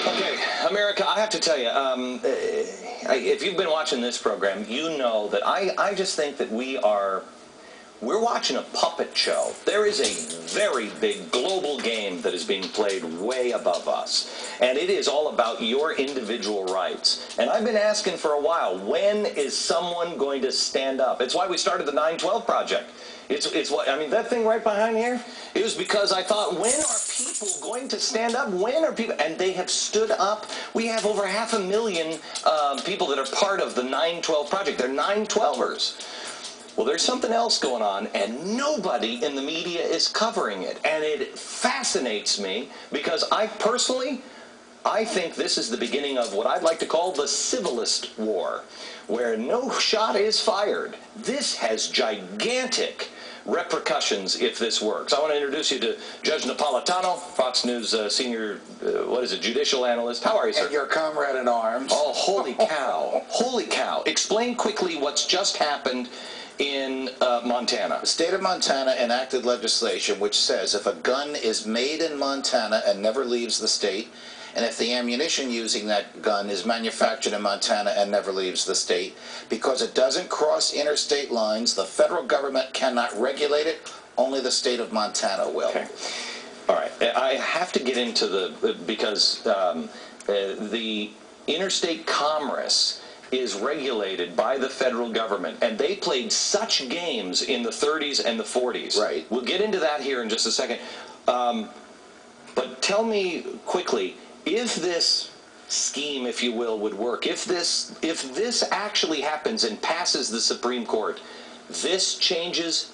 Okay, America, I have to tell you, if you've been watching this program, you know that I just think that we're watching a puppet show. There is a very big global game that is being played way above us, and it is all about your individual rights. And I've been asking for a while, when is someone going to stand up? It's why we started the 9/12 Project. It's what, I mean, that thing right behind here, it was because I thought, when are people going to stand up? When are people? And they have stood up. We have over 500,000 people that are part of the 9/12 Project. They're 9/12ers. Well, there's something else going on, and nobody in the media is covering it. And it fascinates me because I think this is the beginning of what I'd like to call the Civilist War, where no shot is fired. This has gigantic repercussions if this works. I want to introduce you to Judge Napolitano, Fox News senior, judicial analyst. How are you, sir? And your comrade in arms. Oh, holy cow. Holy cow. Explain quickly what's just happened in Montana. The state of Montana enacted legislation which says if a gun is made in Montana and never leaves the state, and if the ammunition using that gun is manufactured in Montana and never leaves the state, because it doesn't cross interstate lines, the federal government cannot regulate it, only the state of Montana will. Okay. All right. I have to get into because the interstate commerce is regulated by the federal government, and they played such games in the 30s and the 40s. Right. We'll get into that here in just a second. But tell me quickly, if this scheme, if you will, would work, if this actually happens and passes the Supreme Court, this changes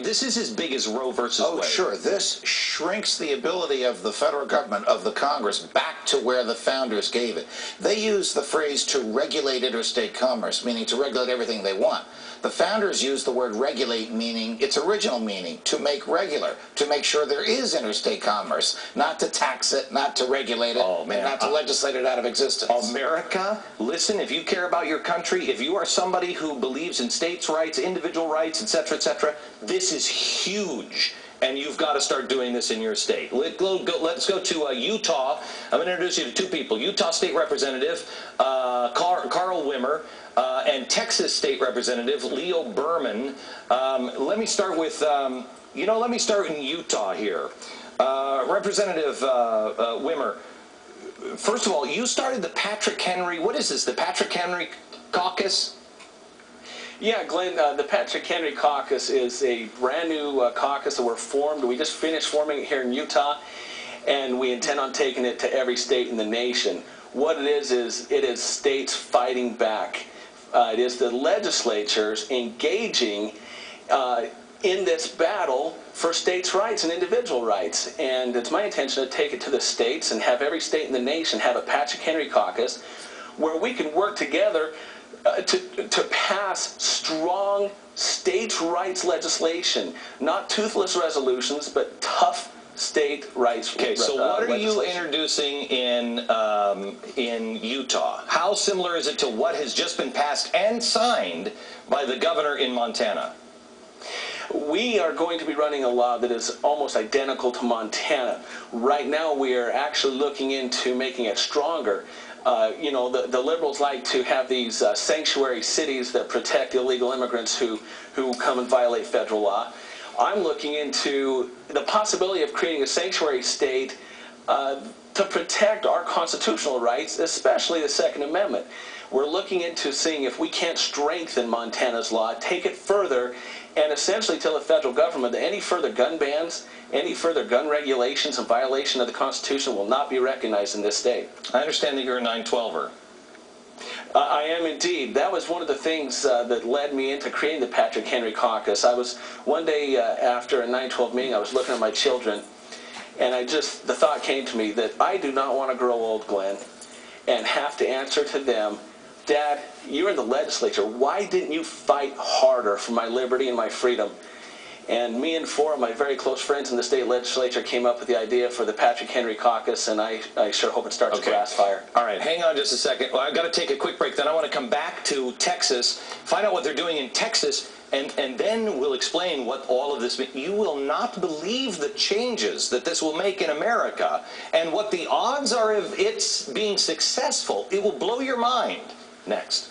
this is as big as Roe versus Wade. Oh, sure. This shrinks the ability of the federal government, of the Congress, back to where the founders gave it. They use the phrase to regulate interstate commerce, meaning to regulate everything they want. The founders used the word regulate, meaning its original meaning, to make regular, to make sure there is interstate commerce, not to tax it, not to regulate it, and not to legislate it out of existence. America, listen, if you care about your country, if you are somebody who believes in states' rights, individual rights, etc., this is huge, and you've got to start doing this in your state. Let's go to Utah. I'm going to introduce you to two people. Utah State Representative Carl Wimmer and Texas State Representative Leo Berman. Let me start with, let me start in Utah here. Representative Wimmer, first of all, you started the Patrick Henry, what is this, the Patrick Henry Caucus? Yeah, Glenn, the Patrick Henry Caucus is a brand new caucus that we're formed. We just finished forming it here in Utah, and we intend on taking it to every state in the nation. What it is states fighting back. It is the legislatures engaging in this battle for states' rights and individual rights. And it's my intention to take it to the states and have every state in the nation have a Patrick Henry Caucus where we can work together to pass strong states' rights legislation, not toothless resolutions, but tough state rights. Okay, so what are you introducing in Utah? How similar is it to what has just been passed and signed by the governor in Montana? We are going to be running a law that is almost identical to Montana. Right now we are actually looking into making it stronger. The liberals like to have these sanctuary cities that protect illegal immigrants who come and violate federal law. I'm looking into the possibility of creating a sanctuary state to protect our constitutional rights, especially the Second Amendment. We're looking into seeing if we can't strengthen Montana's law, take it further, and essentially tell the federal government that any further gun bans, any further gun regulations in violation of the Constitution will not be recognized in this state. I understand that you're a 9/12er. I am indeed. That was one of the things that led me into creating the Patrick Henry Caucus. I was, one day after a 9/12 meeting, I was looking at my children, and the thought came to me that I do not want to grow old, Glenn, and have to answer to them, Dad, you're in the legislature. Why didn't you fight harder for my liberty and my freedom? And me and four of my very close friends in the state legislature came up with the idea for the Patrick Henry Caucus, and I sure hope it starts a grass fire. All right, hang on just a second. Well, I've got to take a quick break. Then I want to come back to Texas, find out what they're doing in Texas, And then we'll explain what all of this means. You will not believe the changes that this will make in America and what the odds are of its being successful. It will blow your mind. Next.